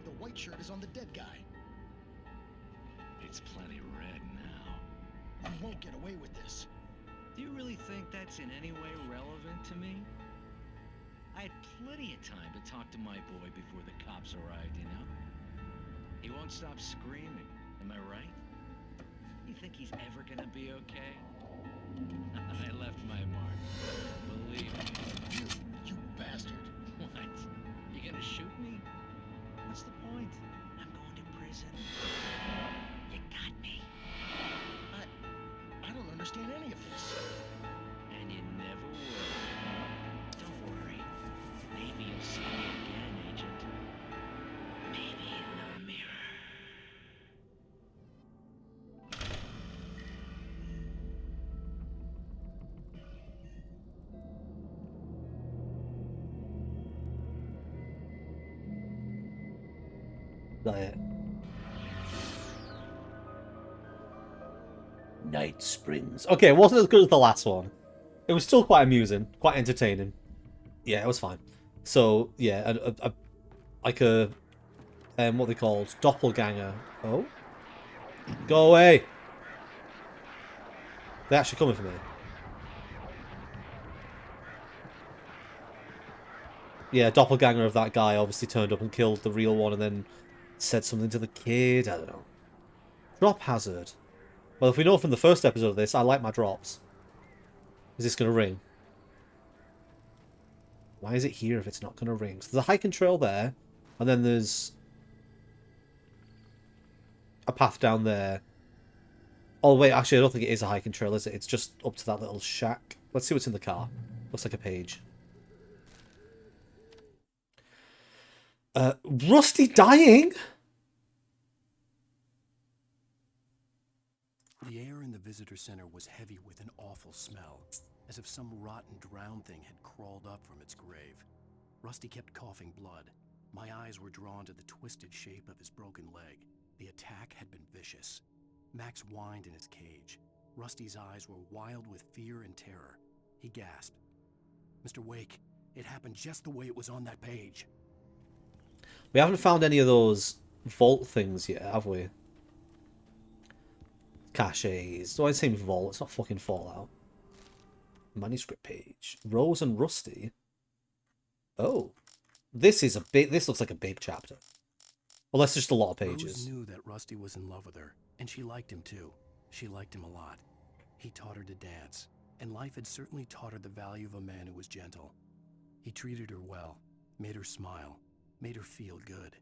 The white shirt is on the dead guy. It's plenty red now. You won't get away with this. Do you really think that's in any way relevant to me? I had plenty of time to talk to my boy before the cops arrived, you know? He won't stop screaming, am I right? You think he's ever gonna be okay? I left my mark. Believe me. You bastard. What? You gonna shoot me? What's the point? I'm going to prison. You got me. I don't understand any of this. And you never will. Don't worry. Maybe you'll see me again, Agent. Maybe in the mirror. Not it. Night Springs. Okay, it wasn't as good as the last one. It was still quite amusing, quite entertaining. Yeah, it was fine. So, yeah, like a what they called? Doppelganger. Oh? Go away! They're actually coming for me. Yeah, doppelganger of that guy obviously turned up and killed the real one and then said something to the kid. I don't know. Drop hazard. Well, if we know from the first episode of this, I like my drops. Is this going to ring? Why is it here if it's not going to ring? So there's a hiking trail there, and then there's a path down there. Oh, wait, actually, I don't think it is a hiking trail, is it? It's just up to that little shack. Let's see what's in the car. Looks like a page. Rusty dying? The air in the visitor center was heavy with an awful smell, as if some rotten drowned thing had crawled up from its grave. Rusty kept coughing blood. My eyes were drawn to the twisted shape of his broken leg. The attack had been vicious. Max whined in his cage. Rusty's eyes were wild with fear and terror. He gasped. Mr. Wake, it happened just the way it was on that page. We haven't found any of those vault things yet, have we? Caches. Do I say vault? It's not fucking Fallout. Manuscript page. Rose and Rusty. Oh. This looks like a big chapter. Well, that's just a lot of pages. Rose knew that Rusty was in love with her, and she liked him too. She liked him a lot. He taught her to dance, and life had certainly taught her the value of a man who was gentle. He treated her well, made her smile, made her feel good.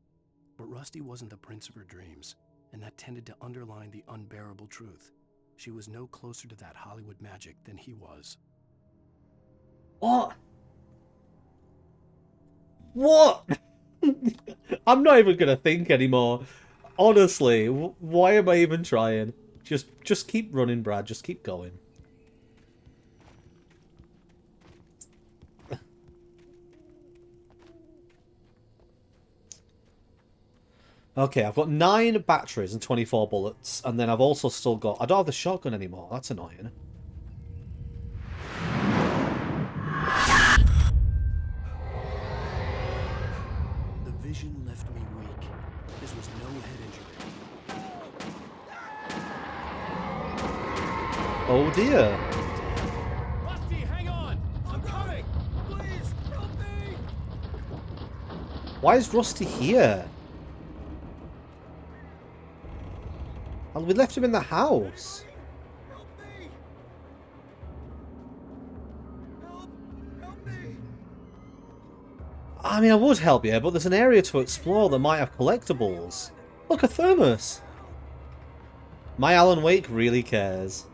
But Rusty wasn't the prince of her dreams, and that tended to underline the unbearable truth. She was no closer to that Hollywood magic than he was. What? What? I'm not even gonna think anymore. Honestly, why am I even trying? Just keep running, Brad. Just keep going. Okay, I've got 9 batteries and 24 bullets, and then I've also still got... I don't have the shotgun anymore. That's annoying. The vision left me weak. This was no head injury. Oh dear. Rusty, hang on! I'm coming! Please, help me! Why is Rusty here? And we left him in the house. I mean, I would help you, but there's an area to explore that might have collectibles. Look, a thermos. My Alan Wake really cares.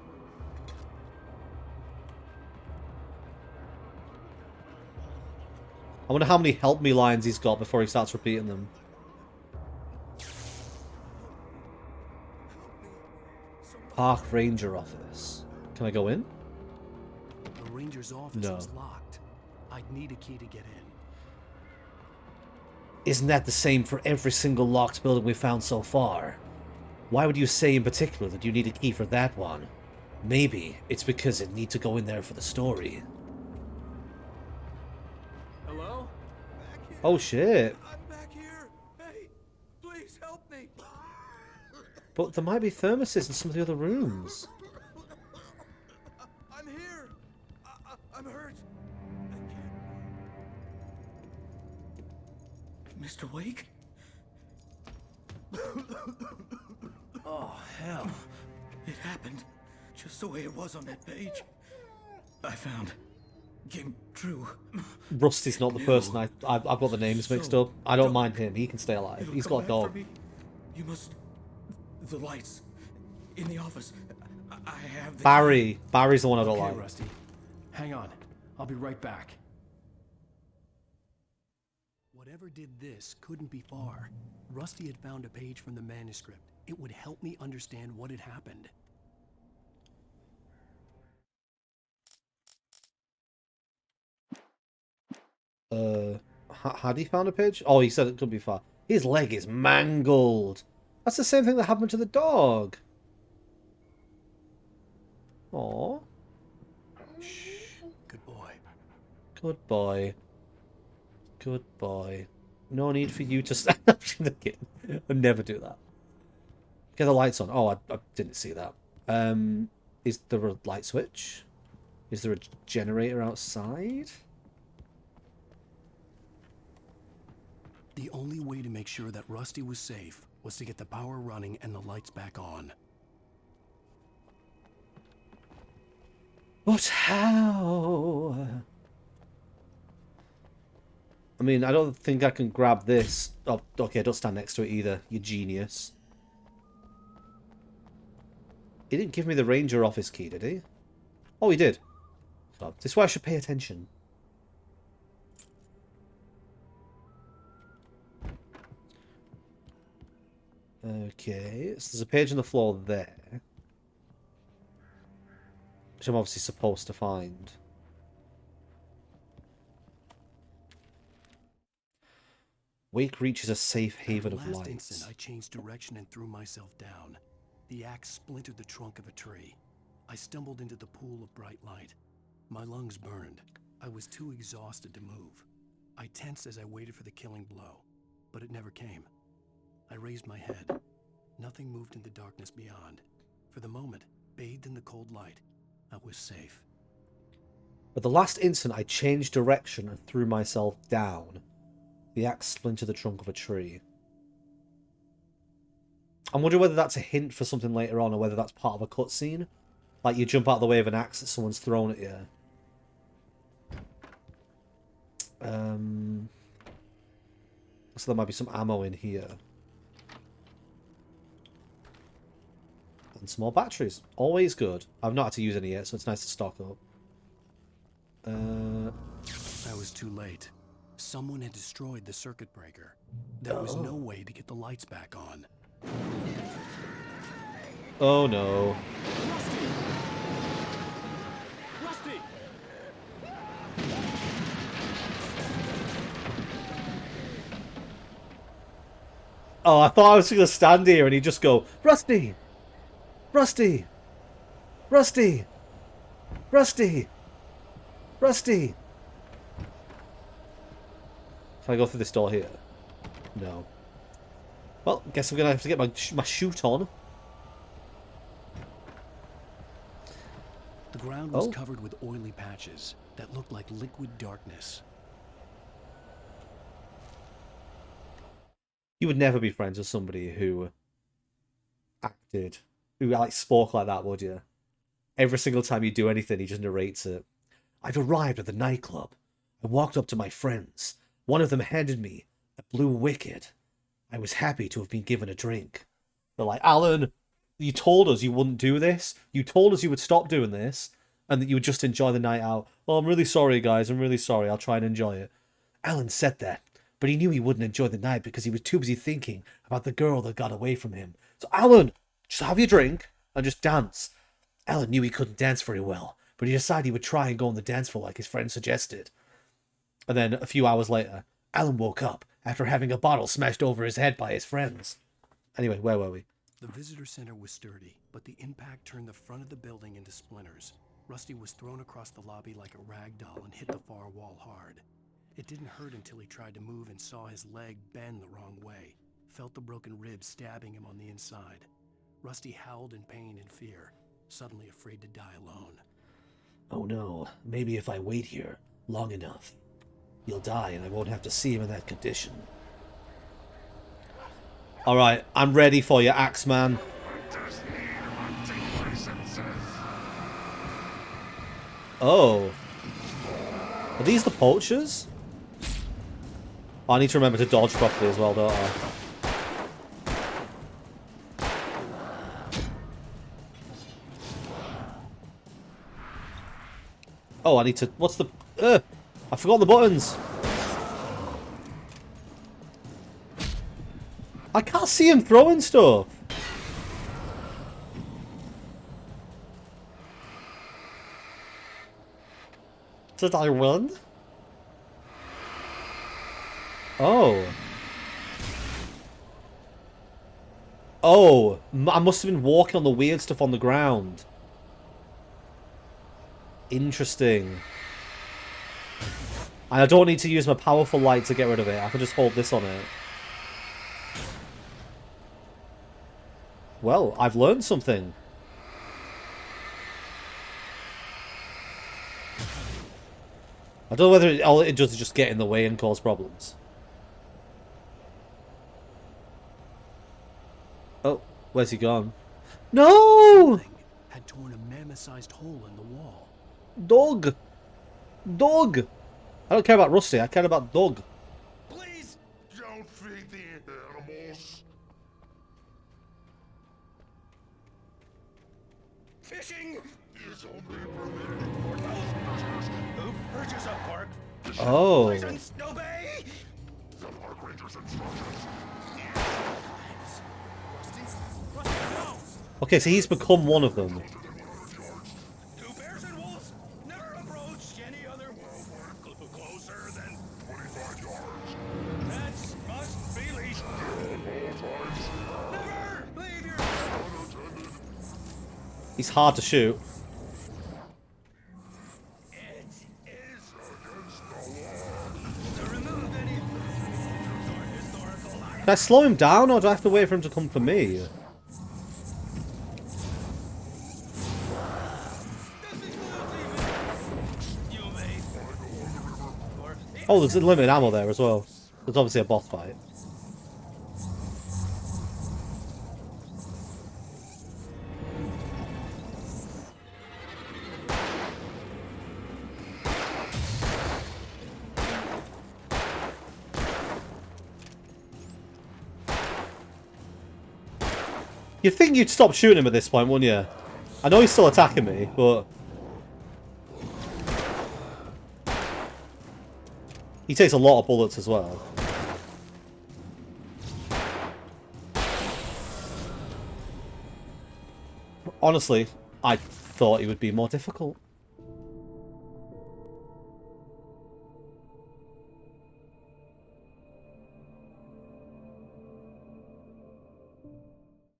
I wonder how many help me lines he's got before he starts repeating them. Park Ranger office. Can I go in? The ranger's office No. was locked. I'd need a key to get in. Isn't that the same for every single locked building we've found so far? Why would you say in particular that you need a key for that one? Maybe it's because it need to go in there for the story. Hello? Oh shit. I'm back here. Hey, please help me. But there might be thermoses in some of the other rooms. I'm here. I'm hurt. Mr. Wake? Oh, hell. It happened just the way it was on that page. I found. Came true. Rusty's not the person I've got the names mixed up. I don't mind him. He can stay alive. It'll He's come got a back for dog. me. You must. The lights. In the office. I have the. Barry. Barry's the one I don't Okay, like. Rusty. Hang on. I'll be right back. Whatever did this couldn't be far. Rusty had found a page from the manuscript. It would help me understand what had happened. Had he found a page? Oh, he said it could be far. His leg is mangled. That's the same thing that happened to the dog. Aww. Good boy. Good boy. Good boy. No need for you to stand up to the kid. I'd never do that. Get the lights on. Oh, I didn't see that. Is there a light switch? Is there a generator outside? The only way to make sure that Rusty was safe was to get the power running and the lights back on. But how? I mean, I don't think I can grab this. Oh, okay, don't stand next to it either, you genius. He didn't give me the ranger office key, did he? Oh, he did. So, this is why I should pay attention. Okay, so there's a page on the floor there. Which I'm obviously supposed to find. Wake reaches a safe haven of Last light. instant, I changed direction and threw myself down. The axe splintered the trunk of a tree. I stumbled into the pool of bright light. My lungs burned. I was too exhausted to move. I tensed as I waited for the killing blow, but it never came. I raised my head. Nothing moved in the darkness beyond. For the moment, bathed in the cold light, I was safe. At the last instant, I changed direction and threw myself down. The axe splintered the trunk of a tree. I'm wondering whether that's a hint for something later on, or whether that's part of a cutscene. Like you jump out of the way of an axe that someone's thrown at you. So there might be some ammo in here. And some more batteries. Always good. I've not had to use any yet, so it's nice to stock up. I was too late. Someone had destroyed the circuit breaker. There was no way to get the lights back on. Oh no. Rusty! Oh, I thought I was going to stand here and he'd just go, Rusty! Rusty! Rusty! Rusty! Rusty! Can I go through this door here? No. Well, guess I'm going to have to get my chute on. The ground was covered with oily patches that looked like liquid darkness. You would never be friends with somebody who like spoke like that, would you? Every single time you do anything, he just narrates it. I've arrived at the nightclub. I walked up to my friends. One of them handed me a blue wicked. I was happy to have been given a drink. They're like, Alan, you told us you wouldn't do this. You told us you would stop doing this and that you would just enjoy the night out. Oh, I'm really sorry, guys. I'm really sorry. I'll try and enjoy it. Alan said that, but he knew he wouldn't enjoy the night because he was too busy thinking about the girl that got away from him. So, Alan, just have your drink and just dance. Alan knew he couldn't dance very well, but he decided he would try and go on the dance floor like his friend suggested. And then a few hours later, Alan woke up after having a bottle smashed over his head by his friends. Anyway, where were we? The visitor center was sturdy, but the impact turned the front of the building into splinters. Rusty was thrown across the lobby like a rag doll and hit the far wall hard. It didn't hurt until he tried to move and saw his leg bend the wrong way. Felt the broken ribs stabbing him on the inside. Rusty howled in pain and fear, suddenly afraid to die alone. Oh no, maybe if I wait here long enough, he'll die and I won't have to see him in that condition. Alright, I'm ready for you, Axeman. Oh. Are these the poachers? Oh, I need to remember to dodge properly as well, don't I? Oh, I need to... What's the... I forgot the buttons. I can't see him throwing stuff. Did I win? Oh. Oh, I must have been walking on the weird stuff on the ground. Interesting. And I don't need to use my powerful light to get rid of it. I can just hold this on it. Well, I've learned something. I don't know whether all it does is just get in the way and cause problems. Oh, where's he gone? No! Had torn a mammoth-sized hole in the wall. Dog! Dog! I don't care about Rusty, I care about Dog. Please don't feed the animals. Fishing is only permitted for those visitors who purchase a park Oh. license. Obey The park ranger's instructions. Okay, so he's become one of them. Do bears and wolves never approach any other wolf closer than 25 yards. that must be leashed. Never leave your He's hard to shoot. Can I slow him down, or do I have to wait for him to come for me? Oh, there's limited ammo there as well. There's obviously a boss fight. You'd think you'd stop shooting him at this point, wouldn't you? I know he's still attacking me, but... he takes a lot of bullets as well. Honestly, I thought it would be more difficult.